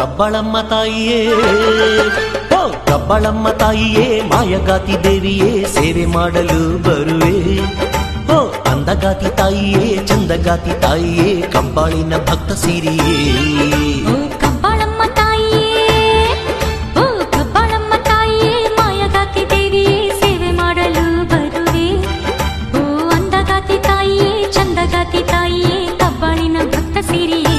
ಕಬ್ಬಳಮ್ಮ ತಾಯಿಯೇ, ಓ ಕಬ್ಬಳಮ್ಮ ತಾಯಿಯೇ, ಮಾಯಗಾತಿ ದೇವಿಯೇ, ಸೇವೆ ಮಾಡಲು ಬರುವೆ. ಓ ಅಂದಗಾತಿ ತಾಯಿಯೇ, ಚಂದಗಾತಿ ತಾಯಿಯೇ, ಕಬ್ಬಾಳಿನ ಭಕ್ತ ಸಿರಿಯೇ. ಕಬ್ಬಾಳಮ್ಮ ತಾಯಿಯೇ, ಓ ಕಬ್ಬಾಳಮ್ಮ ತಾಯಿಯೇ, ಮಾಯಗಾತಿ ದೇವಿಯೇ, ಸೇವೆ ಮಾಡಲು ಬರುವೆ. ಓ ಅಂದಗಾತಿ ತಾಯಿಯೇ, ಚಂದಗಾತಿ ತಾಯಿಯೇ, ಕಬ್ಬಾಳಿನ ಭಕ್ತ ಸಿರಿಯೇ.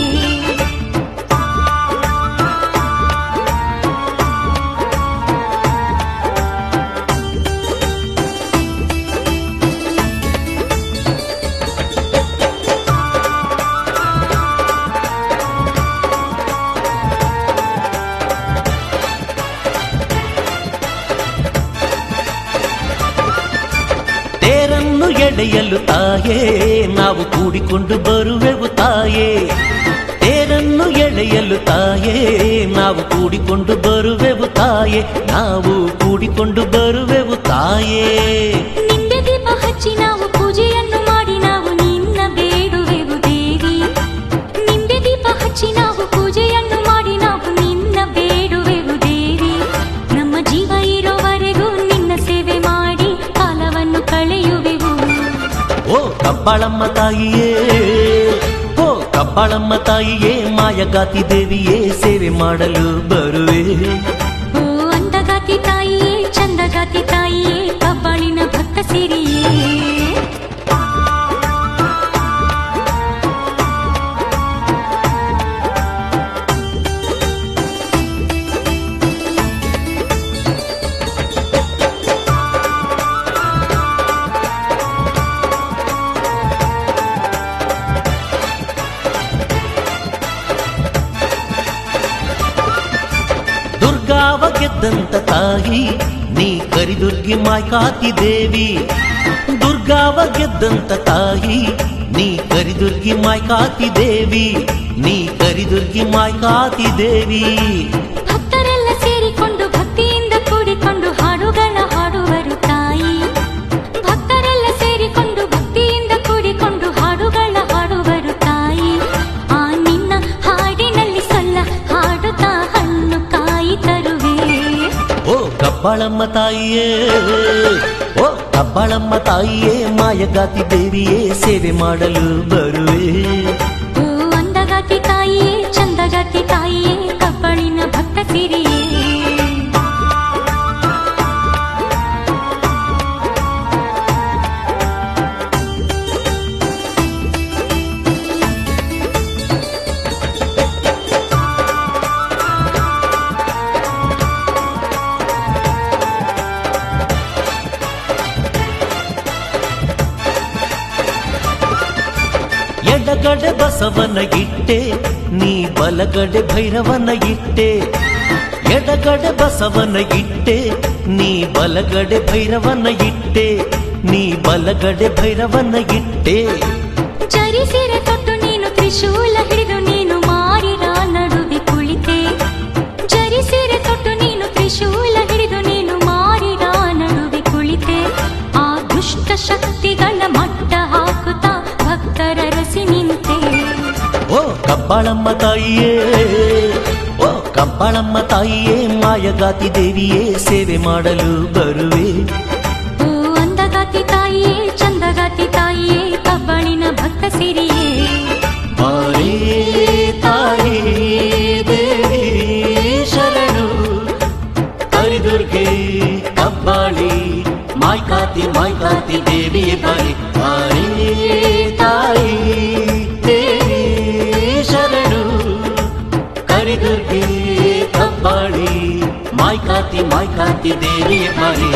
ತೇರನ್ನು ಎಳೆಯಲು ತಾಯೇ, ನಾವು ಕೂಡಿಕೊಂಡು ಬರುವೆವು ತಾಯೇ. ತೇರನ್ನು ಎಳೆಯಲು ತಾಯೇ, ನಾವು ಕೂಡಿಕೊಂಡು ಬರುವೆವು ತಾಯೇ, ನಾವು ಕೂಡಿಕೊಂಡು ಬರುವೆವು ತಾಯೇ. ನಿಂಬೆ ದೀಪ ಹಚ್ಚಿ ನಾವು ಪೂಜೆಯನ್ನು ಮಾಡಿ ನಾವು ನಿನ್ನ ಬೇಡುವೆವು ದೇವಿ. ನಿಂಬೆ ದೀಪ ಹಚ್ಚಿ ನಾವು ಪೂಜೆಯನ್ನು ಮಾಡಿ ನಾವು ನಿನ್ನ ಬೇಡುವೆವು ದೇವಿ. ನಮ್ಮ ಜೀವ ಇರೋವರೆಗೂ ನಿನ್ನ ಸೇವೆ ಮಾಡಿ ಕಾಲವನ್ನು ಕಳೆಯುವೆವು. ಓ ಕಬ್ಬಾಳಮ್ಮ ತಾಯಿಯೇ, ಓ ಕಬ್ಬಾಳಮ್ಮ ತಾಯಿಯೇ, ಮಾಯಗಾತಿ ದೇವಿಯೇ, ಸೇವೆ ಮಾಡಲು ಬರುವೆ. ಓ ಅಂದಗಾತಿ ತಾಯಿಯೇ, ಚಂದಗಾತಿ ತಾಯಿಯೇ, ಕಬ್ಬಾಳಿನ ಭಕ್ತ ಸಿರಿಯೇ. ದುರ್ಗಾವ ಗೆದ್ದಂತ ತಾಯಿ, ನೀ ಕರಿದುರ್ಗಿ ಮಾಯ್ಕಾತಿ ದೇವಿ. ದುರ್ಗಾವ ಗೆದ್ದಂತ ತಾಯಿ, ನೀ ಕರಿದುರ್ಗಿ ಮಾಯ್ಕಾತಿ ದೇವಿ, ನೀ ಕರಿದುರ್ಗಿ ಮಾಯ್ಕಾತಿ ದೇವಿ. ಭಕ್ತರೆಲ್ಲ ಸೇರಿಕೊಂಡು ಭಕ್ತಿಯಿಂದ ಕೂಡಿಕೊಂಡು ಹಾಡುಗಳ ಹಾಡುವರು ತಾಯಿ. ಭಕ್ತರೆಲ್ಲ ಸೇರಿಕೊಂಡು ಭಕ್ತಿಯಿಂದ ಕೂಡಿಕೊಂಡು ಹಾಡುಗಳ ಹಾಡುವರು ತಾಯಿ. ಆ ನಿನ್ನ ಹಾಡಿನಲ್ಲಿ ಸೊಲ್ಲ ಹಾಡುತ್ತಾ ಹಣ್ಣು ಕಾಯಿ ತರುವೆ. ಓ ಕಬ್ಬಾಳಮ್ಮ ತಾಯಿಯೇ, ಓ ಕಬ್ಬಾಳಮ್ಮ ತಾಯಿಯೇ, ಮಾಯಗಾತಿ ದೇವಿಯೇ, ಸೇವೆ ಮಾಡಲು ಬರುವೆ. ಓ ಅಂದಗಾತಿ ತಾಯಿಯೇ, ಚಂದಗಾತಿ ತಾಯಿಯೇ, ಕಬ್ಬಾಳಿನ ಭಕ್ತ ಸಿರಿಯೇ. ಎಡಗಡೆ ಬಸವನ ಇಟ್ಟೆ, ನೀ ಬಲಗಡೆ ಭೈರವನ ಇಟ್ಟೆ. ಎಡಗಡೆ ಬಸವನ ಇಟ್ಟೆ, ನೀ ಬಲಗಡೆ ಭೈರವನ ಇಟ್ಟೆ, ನೀ ಬಲಗಡೆ ಭೈರವನ ಇಟ್ಟೆ. ಚರಿಸಿರೆ ತೊಟ್ಟು ನೀನು ತ್ರಿಶೂಲ ಹಿಡಿದು ನೀನು ಮಾರಿರ ನಡುವೆ ಕುಳಿತೆ. ಚರಿಸಿರೆ ತೊಟ್ಟು ನೀನು ತ್ರಿಶೂಲ ಹಿಡಿದು ನೀನು ಮಾರಿರ ನಡುವೆ ಕುಳಿತೆ. ಆ ದುಷ್ಟ ಶಕ್ತಿಗಳ ಮಟ್ಟ ಹಾಕುತ್ತಾ ಭಕ್ತರ ರಸಿ ನಿಂತೆ. ಓ ಕಬ್ಬಾಳಮ್ಮ ತಾಯಿಯೇ, ಓ ಕಬ್ಬಾಳಮ್ಮ ತಾಯಿಯೇ, ಮಾಯಗಾತಿ ದೇವಿಯೇ, ಸೇವೆ ಮಾಡಲು ಬರುವೆ. ಓ ಅಂದಗಾತಿ ತಾಯಿಯೇ, ಚಂದಗಾತಿ ತಾಯಿಯೇ, ಕಬ್ಬಾಳಿನ ಭಕ್ತ ಸಿರಿಯೇ. ಬಾರೇ ತಾಯಿ ದೇವಿ ಶರಣು, ಕರಿದುರ್ಗೆ ಕಬ್ಬಾಳಿ ಮಾಯ್ಕಾತಿ ಮಾಯ್ಕಾತಿ ದೇವಿಯೇ ಬಾರಿ. ಬಾರೇ ತಾಯಿ ದೇವಿ ಶರಣು, ಕರಿದುರ್ಗೆ ಕಬ್ಬಾಳಿ ಮಾಯ್ಕಾತಿ ಮಾಯ್ಕಾತಿ ದೇವಿಯೇ ಬಾರಿ.